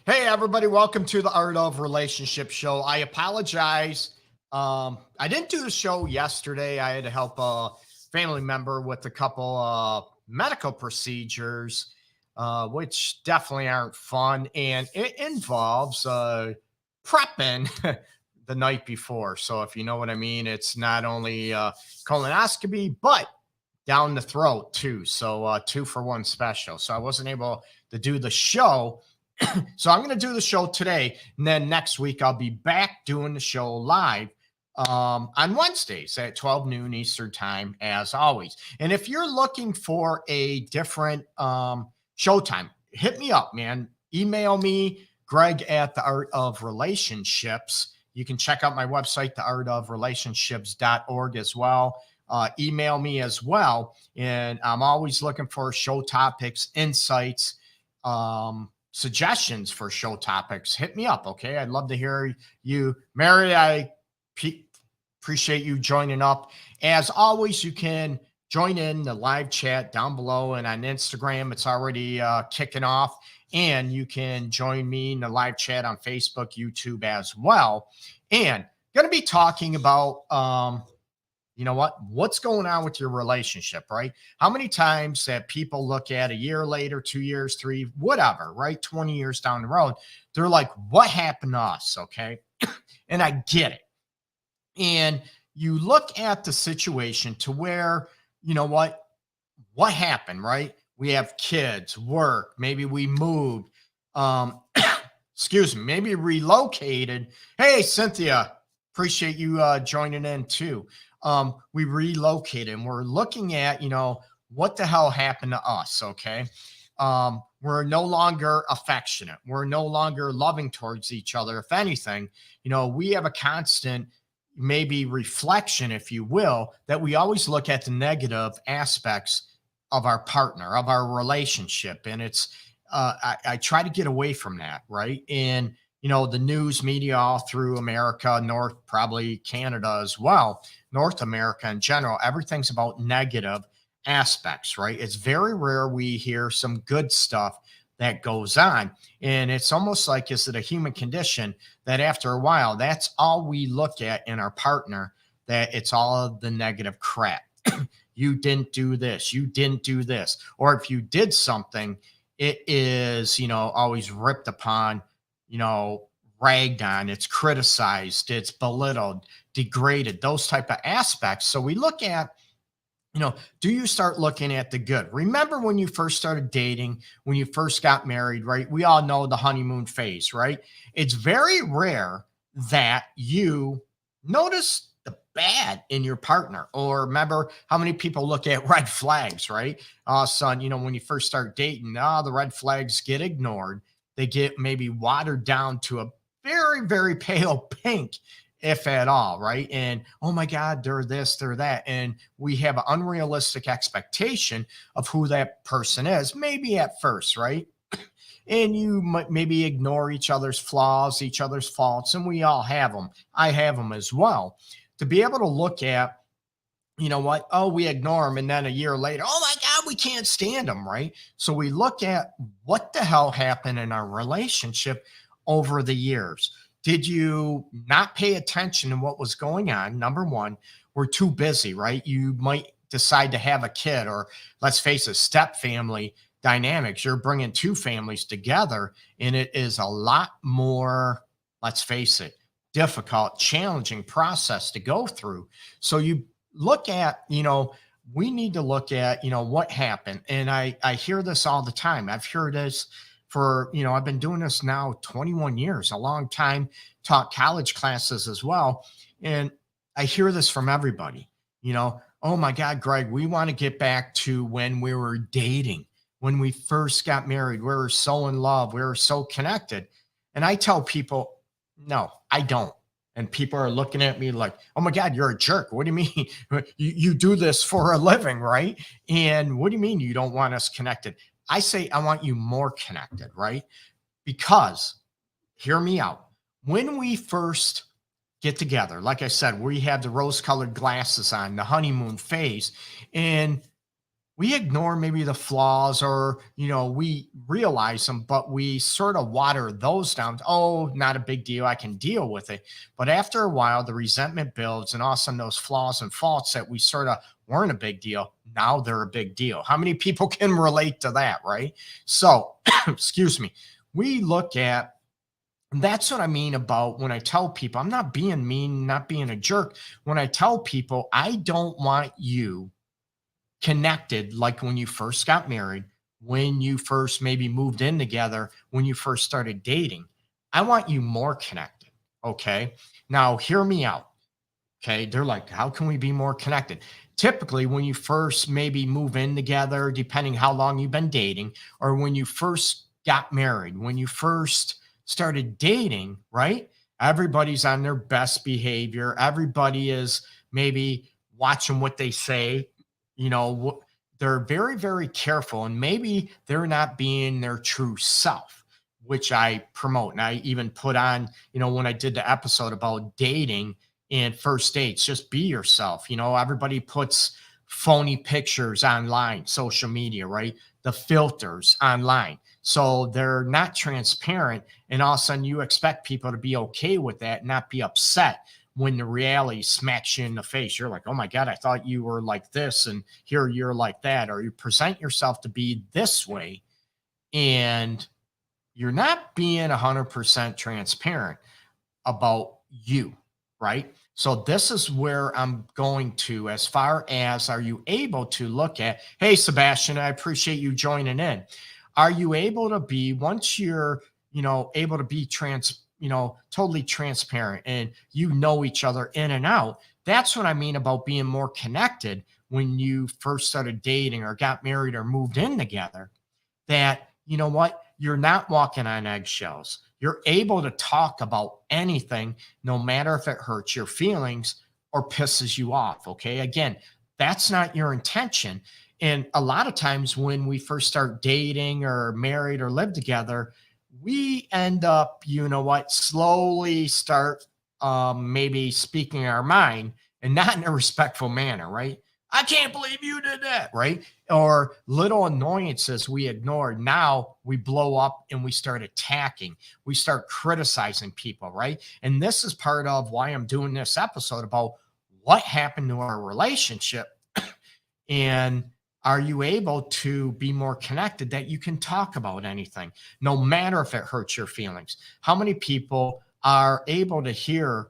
Hey, everybody, welcome to the Art of Relationship show. I apologize. I didn't do the show yesterday. I had to help a family member with a couple medical procedures, which definitely aren't fun. And it involves prepping the night before. So, if you know what I mean, it's not only colonoscopy, but down the throat too. So, 2-for-1 special. So, I wasn't able to do the show. So I'm going to do the show today, and then next week I'll be back doing the show live on Wednesdays at 12 noon Eastern time, as always. And if you're looking for a different showtime, hit me up, man. Email me, Greg at the Art of Relationships. You can check out my website, theartofrelationships.org as well. Email me as well. And I'm always looking for show topics, insights, suggestions for show topics. Hit me up, okay? I'd love to hear you. Mary, I appreciate you joining up. As always, you can join in the live chat down below, and on Instagram, it's already kicking off. And you can join me in the live chat on Facebook, YouTube as well. And going to be talking about what's going on with your relationship, right? How many times that people look at a year later, 2 years, 3, whatever, right? 20 years down the road, they're like, what happened to us? Okay. And I get it. And you look at the situation to where, what happened, right? We have kids, work, maybe we moved, excuse me, maybe relocated. Hey, Cynthia, appreciate you joining in too. We relocated and we're looking at, what the hell happened to us? Okay. We're no longer affectionate. We're no longer loving towards each other. If anything, we have a constant, maybe reflection, if you will, that we always look at the negative aspects of our partner, of our relationship. And it's, I try to get away from that. Right. And, the news media all through America, probably Canada as well, North America in general, everything's about negative aspects, right? It's very rare we hear some good stuff that goes on. And it's almost like, is it a human condition that after a while, that's all we look at in our partner, that it's all of the negative crap. You didn't do this. You didn't do this. Or if you did something, it is, always ripped upon, ragged on, it's criticized, it's belittled, degraded, those type of aspects. So we look at, do you start looking at the good? Remember when you first started dating, when you first got married, right? We all know the honeymoon phase, right? It's very rare that you notice the bad in your partner. Or remember how many people look at red flags, right? Son, when you first start dating, the red flags get ignored. They get maybe watered down to a very, very pale pink, if at all, right? And oh my God, they're this, they're that. And we have an unrealistic expectation of who that person is, maybe at first, right? And you might maybe ignore each other's flaws, each other's faults, and we all have them. I have them as well. To be able to look at, what? Oh, we ignore them. And then a year later, oh my God, we can't stand them, right? So we look at what the hell happened in our relationship over the years. Did you not pay attention to what was going on? Number one, we're too busy, right? You might decide to have a kid, or let's face it, step family dynamics. You're bringing two families together, and it is a lot more, let's face it, difficult, challenging process to go through. So you look at, we need to look at, what happened. And I hear this all the time. I've heard this for, I've been doing this now 21 years, a long time, taught college classes as well. And I hear this from everybody, oh my God, Greg, we want to get back to when we were dating, when we first got married. We were so in love. We were so connected. And I tell people, no, I don't. And people are looking at me like, oh my God, you're a jerk. What do you mean? You do this for a living, right? And what do you mean you don't want us connected? I say, I want you more connected, right? Because, hear me out. When we first get together, like I said, we have the rose-colored glasses on, the honeymoon phase, and we ignore maybe the flaws, or we realize them, but we sort of water those down. Oh, not a big deal, I can deal with it. But after a while the resentment builds, and all of a sudden those flaws and faults that we sort of weren't a big deal, now they're a big deal. How many people can relate to that, right? So excuse me, we look at, that's what I mean about when I tell people, I'm not being mean, not being a jerk. When I tell people I don't want you connected like when you first got married, when you first maybe moved in together, when you first started dating. I want you more connected. Okay. Now, hear me out. Okay. They're like, how can we be more connected? Typically, when you first maybe move in together, depending how long you've been dating, or when you first got married, when you first started dating, right? Everybody's on their best behavior. Everybody is maybe watching what they say. They're very, very careful, and maybe they're not being their true self, which I promote. And I even put on, when I did the episode about dating and first dates, just be yourself. Everybody puts phony pictures online, social media, right? The filters online. So they're not transparent. And all of a sudden you expect people to be okay with that, not be upset when the reality smacks you in the face. You're like, oh my God, I thought you were like this, and here you're like that. Or you present yourself to be this way, and you're not being 100% transparent about you, right? So this is where I'm going to, as far as, are you able to look at, hey, Sebastian, I appreciate you joining in. Are you able to be, once you're, able to be totally transparent, and each other in and out? That's what I mean about being more connected when you first started dating or got married or moved in together. That, what, you're not walking on eggshells. You're able to talk about anything, no matter if it hurts your feelings or pisses you off. Okay. Again, that's not your intention. And a lot of times when we first start dating or married or live together, we end up, slowly start maybe speaking our mind, and not in a respectful manner, right? I can't believe you did that, right? Or little annoyances we ignored. Now we blow up and we start attacking. We start criticizing people, right? And this is part of why I'm doing this episode about what happened to our relationship. And are you able to be more connected, that you can talk about anything, no matter if it hurts your feelings? How many people are able to hear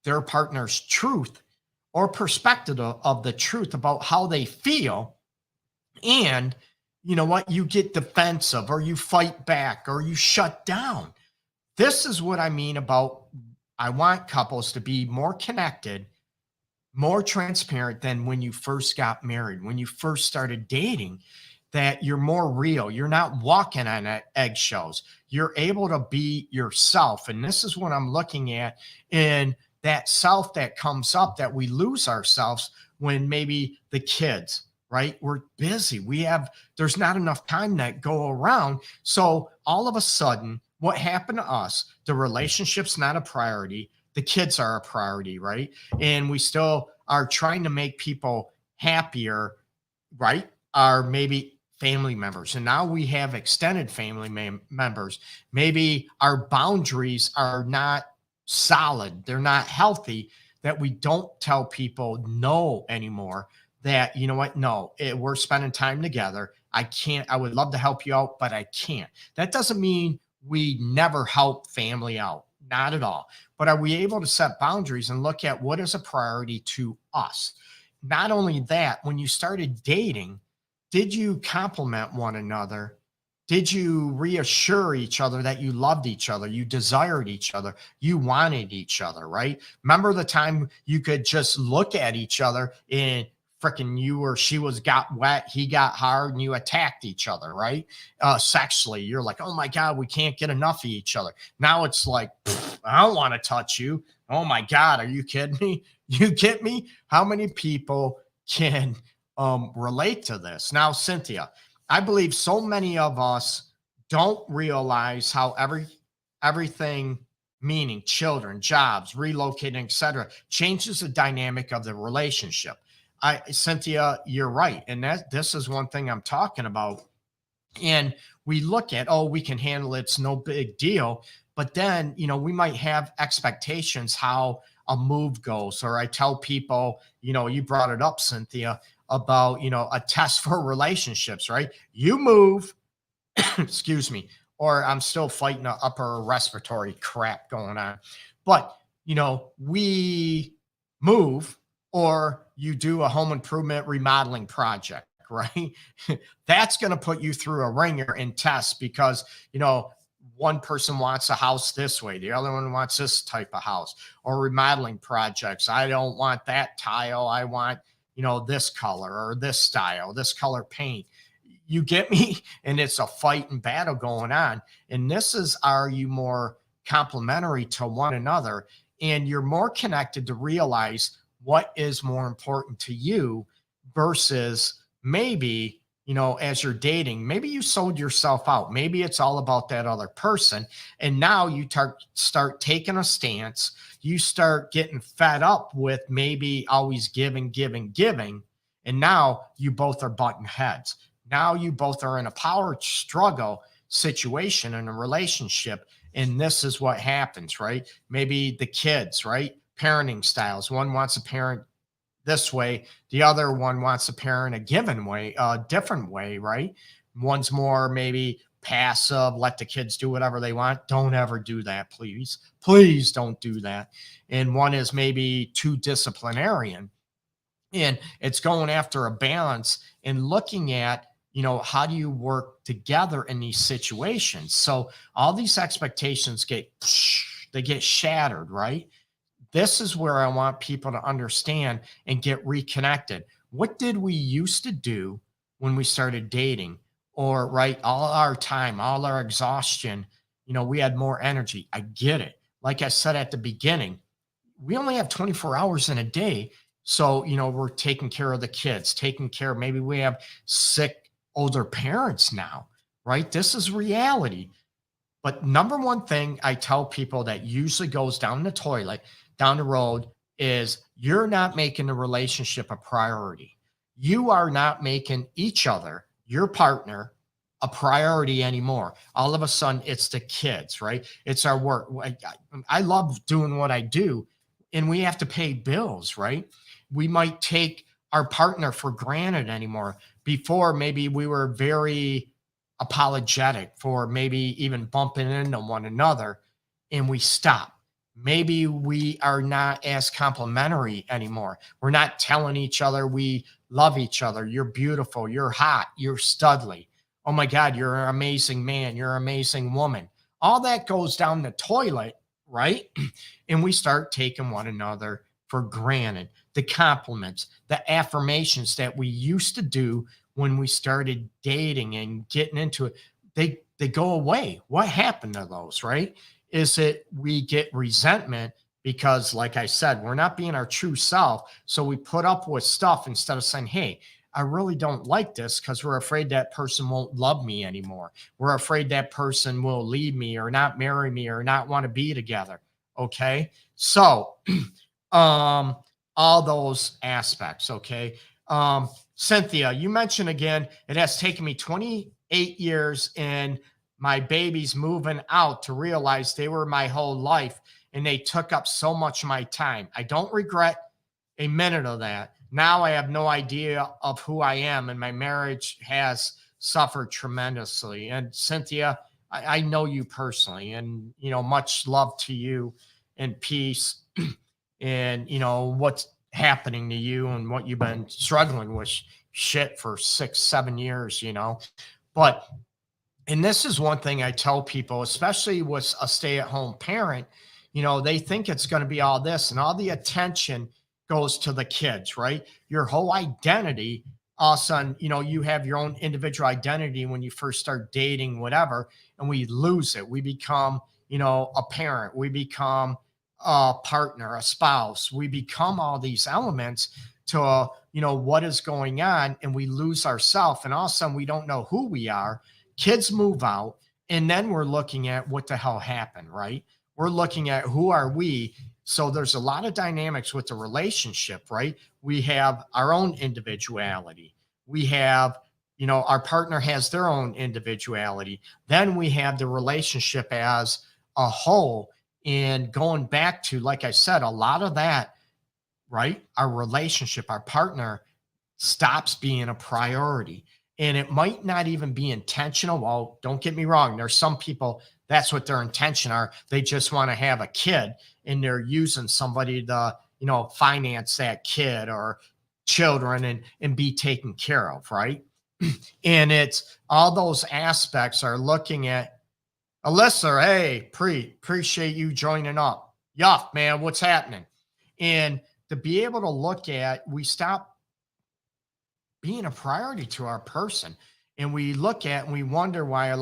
their partner's truth or perspective of the truth about how they feel? And you get defensive, or you fight back, or you shut down. This is what I mean about, I want couples to be more connected, more transparent than when you first got married, when you first started dating, that you're more real. You're not walking on eggshells. You're able to be yourself. And this is what I'm looking at in that self that comes up, that we lose ourselves when maybe the kids, right? We're busy. There's not enough time that go around. So all of a sudden, what happened to us? The relationship's not a priority. The kids are a priority, right? And we still are trying to make people happier, right? Are maybe family members. And now we have extended family members. Maybe our boundaries are not solid. They're not healthy, that we don't tell people no anymore. That, what? No, we're spending time together. I would love to help you out, but I can't. That doesn't mean we never help family out. Not at all. But are we able to set boundaries and look at what is a priority to us? Not only that, when you started dating, did you compliment one another? Did you reassure each other that you loved each other? You desired each other. You wanted each other, right? Remember the time you could just look at each other and freaking you or she got wet, he got hard, and you attacked each other, right? Sexually, you're like, oh my God, we can't get enough of each other. Now it's like, I don't want to touch you. Oh my God, are you kidding me? You get me? How many people can relate to this? Now, Cynthia, I believe so many of us don't realize how everything, meaning children, jobs, relocating, etc., changes the dynamic of the relationship. Cynthia, you're right. And this is one thing I'm talking about. And we look at, oh, we can handle it, it's no big deal. But then, we might have expectations how a move goes. Or I tell people, you brought it up, Cynthia, about, a test for relationships, right? You move, excuse me, or I'm still fighting an upper respiratory crap going on. But, we move, or you do a home improvement remodeling project, right? That's going to put you through a ringer and test because, one person wants a house this way, the other one wants this type of house. Or remodeling projects. I don't want that tile. I want, this color or this style, this color paint. You get me? And it's a fight and battle going on. And this is, are you more complementary to one another? And you're more connected to realize what is more important to you versus maybe, as you're dating, maybe you sold yourself out. Maybe it's all about that other person. And now you start taking a stance. You start getting fed up with maybe always giving, giving, giving. And now you both are butting heads. Now you both are in a power struggle situation in a relationship. And this is what happens, right? Maybe the kids, right? Parenting styles. One wants a parent this way, the other one wants a parent a given way, a different way, right? One's more maybe passive, let the kids do whatever they want. Don't ever do that, please. Please don't do that. And one is maybe too disciplinarian. And it's going after a balance and looking at, how do you work together in these situations? So all these expectations get shattered, right? This is where I want people to understand and get reconnected. What did we used to do when we started dating? Or, right, all our time, all our exhaustion, we had more energy. I get it. Like I said at the beginning, we only have 24 hours in a day. So, we're taking care of the kids, taking care. Maybe we have sick older parents now, right? This is reality. But number one thing I tell people that usually goes down the toilet, down the road, is you're not making the relationship a priority. You are not making each other, your partner, a priority anymore. All of a sudden, it's the kids, right? It's our work. I love doing what I do, and we have to pay bills, right? We might take our partner for granted anymore. Before, maybe we were very apologetic for maybe even bumping into one another, and we stop. Maybe we are not as complimentary anymore. We're not telling each other we love each other. You're beautiful. You're hot. You're studly. Oh my God, you're an amazing man. You're an amazing woman. All that goes down the toilet, right? And we start taking one another for granted. The compliments, the affirmations that we used to do when we started dating and getting into it, they go away. What happened to those, right? Is it we get resentment because, like I said, we're not being our true self. So we put up with stuff instead of saying, hey, I really don't like this, because we're afraid that person won't love me anymore. We're afraid that person will leave me or not marry me or not want to be together. Okay. So, all those aspects. Okay. Cynthia, you mentioned again, it has taken me 28 years and my babies moving out to realize they were my whole life and they took up so much of my time. I don't regret a minute of that. Now I have no idea of who I am, and my marriage has suffered tremendously. And Cynthia, I know you personally, and, much love to you and peace and, what's happening to you and what you've been struggling with shit for 6-7 years, but and this is one thing I tell people, especially with a stay-at-home parent, they think it's going to be all this and all the attention goes to the kids, right? Your whole identity, all of a sudden, you have your own individual identity when you first start dating, whatever, and we lose it. We become, a parent. We become a partner, a spouse. We become all these elements to, what is going on, and we lose ourselves. And all of a sudden, we don't know who we are. Kids move out, and then we're looking at what the hell happened, right? We're looking at who are we So there's a lot of dynamics with the relationship, right? We have our own individuality. We have, our partner has their own individuality. Then we have the relationship as a whole. And going back to, like I said, a lot of that, right? Our relationship, our partner stops being a priority. And it might not even be intentional. Well, don't get me wrong. There's some people, that's what their intention are. They just want to have a kid and they're using somebody to, finance that kid or children and be taken care of, right? And it's all those aspects are looking at Alyssa, hey, appreciate you joining up. Yuff, man, what's happening? And to be able to look at, we stop being a priority to our person. And we look at and we wonder why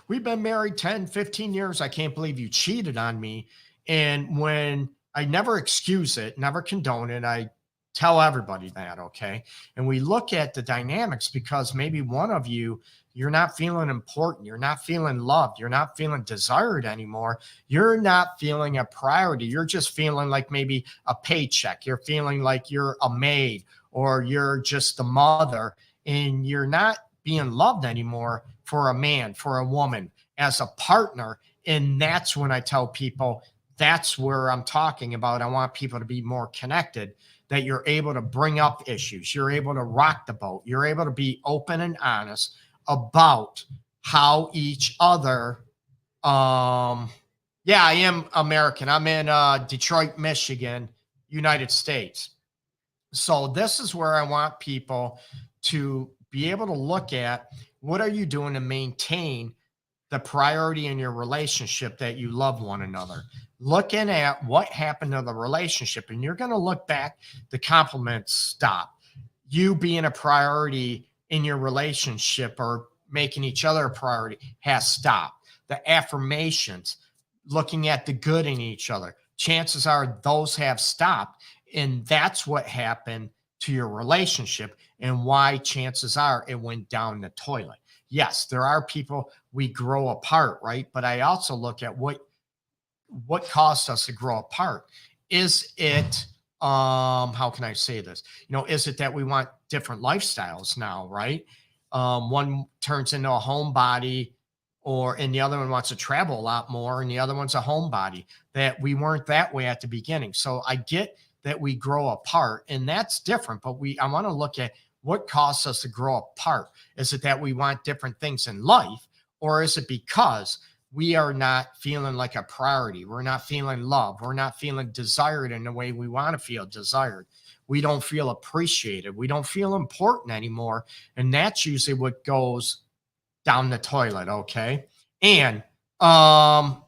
we've been married 10, 15 years. I can't believe you cheated on me. And when I never excuse it, never condone it, I tell everybody that, okay? And we look at the dynamics because maybe one of you, you're not feeling important. You're not feeling loved. You're not feeling desired anymore. You're not feeling a priority. You're just feeling like maybe a paycheck. You're feeling like you're a maid or you're just a mother and you're not being loved anymore for a man, for a woman, as a partner. And that's when I tell people, that's where I'm talking about. I want people to be more connected, that you're able to bring up issues. You're able to rock the boat. You're able to be open and honest about how each other, yeah, I am American. I'm in Detroit, Michigan, United States. So this is where I want people to be able to look at, what are you doing to maintain the priority in your relationship, that you love one another? Looking at what happened to the relationship, and you're going to look back, the compliments stop. You being a priority in your relationship or making each other a priority has stopped. The affirmations, looking at the good in each other, chances are those have stopped. And that's what happened to your relationship and why chances are it went down the toilet. Yes, there are people, we grow apart, right? But I also look at what caused us to grow apart. Is it, how can I say this? Is it that we want different lifestyles now, right? One turns into a homebody, and the other one wants to travel a lot more, and the other one's a homebody. That we weren't that way at the beginning. So I get that we grow apart, and that's different. But I want to look at what caused us to grow apart. Is it that we want different things in life, or is it because we are not feeling like a priority? We're not feeling love. We're not feeling desired in the way we want to feel desired. We don't feel appreciated. We don't feel important anymore. And that's usually what goes down the toilet. Okay. And now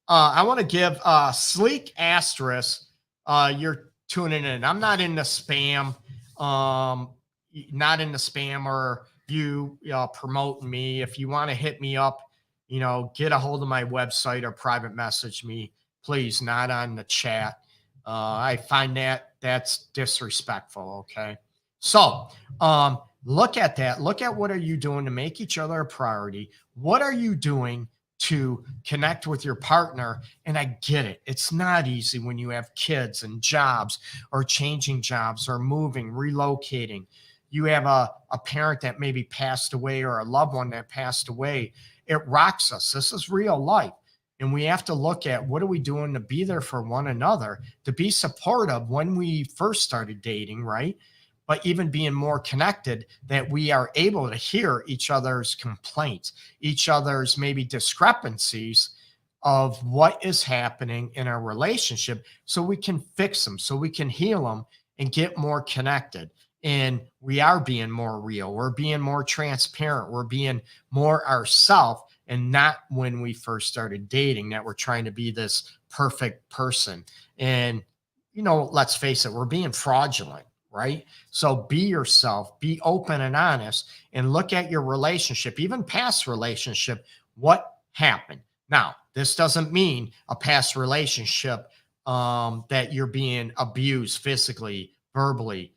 I want to give Sleek Asterisk. You're tuning in. I'm not in the spam. Not in the spam or you promoting me. If you want to hit me up, get a hold of my website or private message me, please, not on the chat. I find that's disrespectful. Okay. So, look at that. Look at, what are you doing to make each other a priority? What are you doing to connect with your partner? And I get it. It's not easy when you have kids and jobs, or changing jobs, or moving, relocating. You have a parent that maybe passed away, or a loved one that passed away. It rocks us. This is real life. And we have to look at, what are we doing to be there for one another, to be supportive when we first started dating, right? But even being more connected, that we are able to hear each other's complaints, each other's maybe discrepancies of what is happening in our relationship, so we can fix them, so we can heal them and get more connected. And we are being more real. We're being more transparent. We're being more ourselves, and not when we first started dating, that we're trying to be this perfect person. And, let's face it, we're being fraudulent, right? So be yourself, be open and honest, and look at your relationship, even past relationship. What happened? Now, this doesn't mean a past relationship that you're being abused physically, verbally,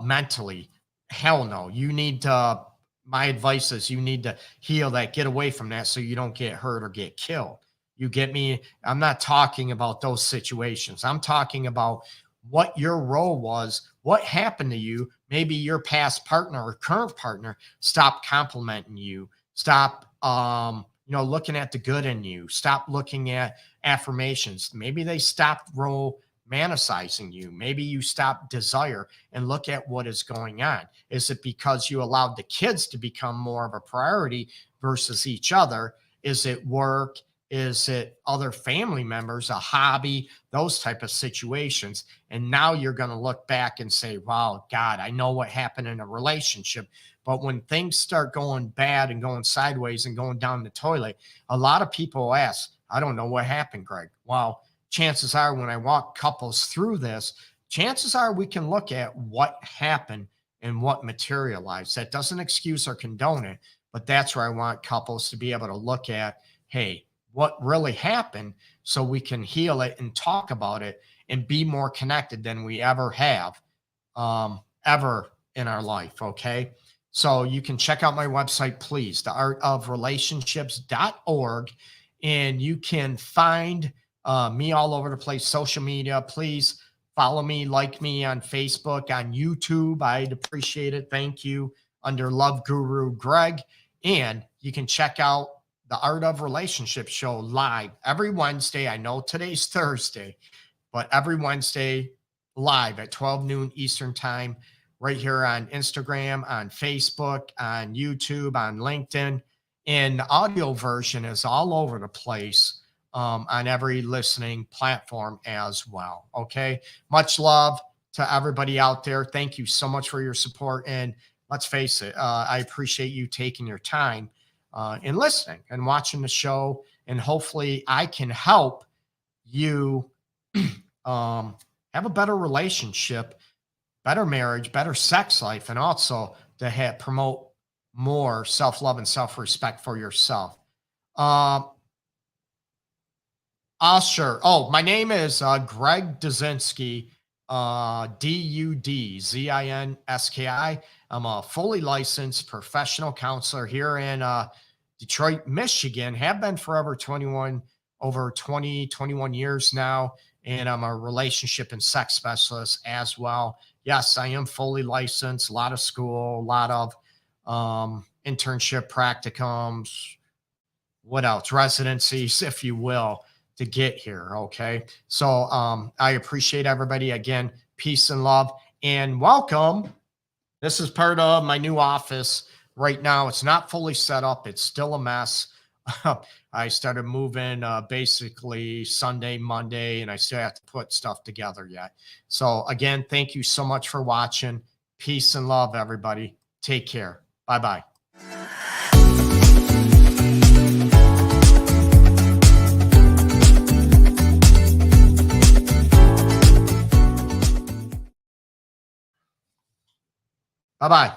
mentally. Hell no. You need to, my advice is, you need to heal that, get away from that, so you don't get hurt or get killed. You get me? I'm not talking about those situations. I'm talking about what your role was, what happened to you. Maybe your past partner or current partner stopped complimenting you, stop looking at the good in you, stop looking at affirmations. Maybe they stopped romanticizing you. Maybe you stop desire and look at what is going on. Is it because you allowed the kids to become more of a priority versus each other? Is it work? Is it other family members, a hobby, those type of situations? And now you're going to look back and say, wow, God, I know what happened in a relationship. But when things start going bad and going sideways and going down the toilet, a lot of people ask, I don't know what happened, Greg. Well, chances are when I walk couples through this, chances are we can look at what happened and what materialized. That doesn't excuse or condone it, but that's where I want couples to be able to look at, hey, what really happened, so we can heal it and talk about it and be more connected than we ever have ever in our life. Okay. So you can check out my website, please, theartofrelationships.org, and you can find me all over the place, social media. Please follow me, like me on Facebook, on YouTube. I'd appreciate it. Thank you. Under Love Guru Greg. And you can check out the Art of Relationship show live every Wednesday. I know today's Thursday, but every Wednesday live at 12 noon Eastern time, right here on Instagram, on Facebook, on YouTube, on LinkedIn. And the audio version is all over the place on every listening platform as well. Okay. Much love to everybody out there. Thank you so much for your support. And let's face it, I appreciate you taking your time and listening and watching the show. And hopefully I can help you have a better relationship, better marriage, better sex life, and also to promote more self-love and self-respect for yourself. Sure. Oh, my name is Greg Dudzinski, Dudzinski. I'm a fully licensed professional counselor here in Detroit, Michigan. Have been for over 21 years now. And I'm a relationship and sex specialist as well. Yes, I am fully licensed, a lot of school, a lot of internship practicums, what else? Residencies, if you will, to get here. Okay. So I appreciate everybody again. Peace and love and welcome. This is part of my new office right now. It's not fully set up. It's still a mess. I started moving basically Sunday, Monday, and I still have to put stuff together yet. So again, thank you so much for watching. Peace and love, everybody. Take care. Bye-bye. Bye-bye.